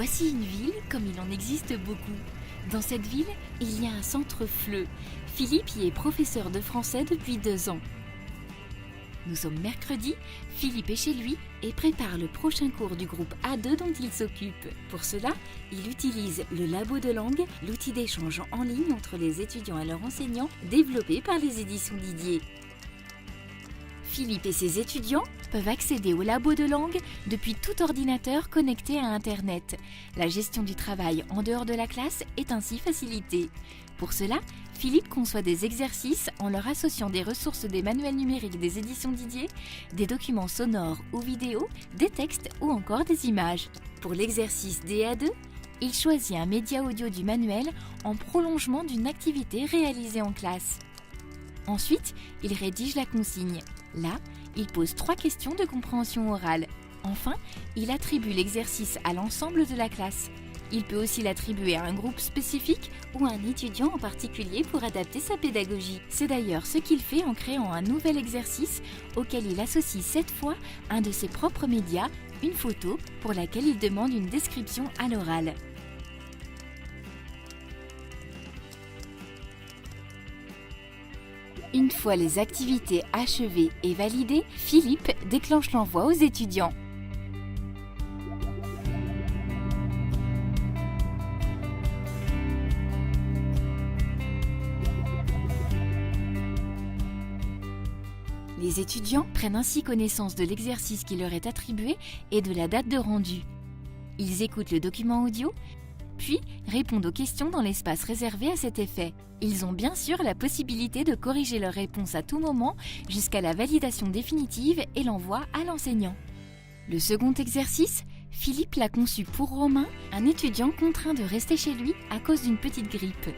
Voici une ville comme il en existe beaucoup. Dans cette ville, il y a un centre FLE. Philippe y est professeur de français depuis 2 ans. Nous sommes mercredi, Philippe est chez lui et prépare le prochain cours du groupe A2 dont il s'occupe. Pour cela, il utilise le labo de langue, l'outil d'échange en ligne entre les étudiants et leurs enseignants, développé par les éditions Didier. Philippe et ses étudiants peuvent accéder au labo de langue depuis tout ordinateur connecté à Internet. La gestion du travail en dehors de la classe est ainsi facilitée. Pour cela, Philippe conçoit des exercices en leur associant des ressources des manuels numériques des éditions Didier, des documents sonores ou vidéos, des textes ou encore des images. Pour l'exercice DA2, il choisit un média audio du manuel en prolongement d'une activité réalisée en classe. Ensuite, il rédige la consigne. Là, il pose 3 questions de compréhension orale. Enfin, il attribue l'exercice à l'ensemble de la classe. Il peut aussi l'attribuer à un groupe spécifique ou à un étudiant en particulier pour adapter sa pédagogie. C'est d'ailleurs ce qu'il fait en créant un nouvel exercice auquel il associe cette fois un de ses propres médias, une photo pour laquelle il demande une description à l'oral. Une fois les activités achevées et validées, Philippe déclenche l'envoi aux étudiants. Les étudiants prennent ainsi connaissance de l'exercice qui leur est attribué et de la date de rendu. Ils écoutent le document audio, puis répondent aux questions dans l'espace réservé à cet effet. Ils ont bien sûr la possibilité de corriger leurs réponses à tout moment jusqu'à la validation définitive et l'envoi à l'enseignant. Le second exercice, Philippe l'a conçu pour Romain, un étudiant contraint de rester chez lui à cause d'une petite grippe.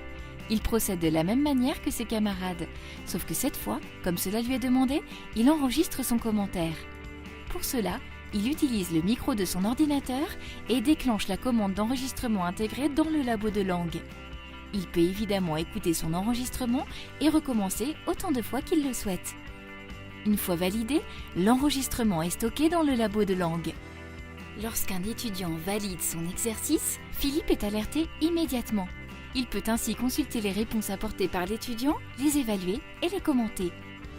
Il procède de la même manière que ses camarades, sauf que cette fois, comme cela lui est demandé, il enregistre son commentaire. Pour cela, il utilise le micro de son ordinateur et déclenche la commande d'enregistrement intégrée dans le labo de langue. Il peut évidemment écouter son enregistrement et recommencer autant de fois qu'il le souhaite. Une fois validé, l'enregistrement est stocké dans le labo de langue. Lorsqu'un étudiant valide son exercice, Philippe est alerté immédiatement. Il peut ainsi consulter les réponses apportées par l'étudiant, les évaluer et les commenter.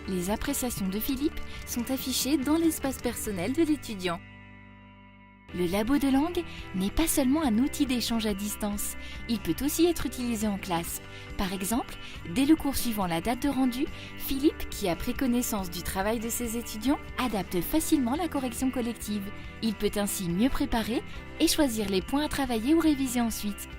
Les appréciations de Philippe sont affichées dans l'espace personnel de l'étudiant. Le labo de langue n'est pas seulement un outil d'échange à distance, il peut aussi être utilisé en classe. Par exemple, dès le cours suivant la date de rendu, Philippe, qui a pris connaissance du travail de ses étudiants, adapte facilement la correction collective. Il peut ainsi mieux préparer et choisir les points à travailler ou réviser ensuite.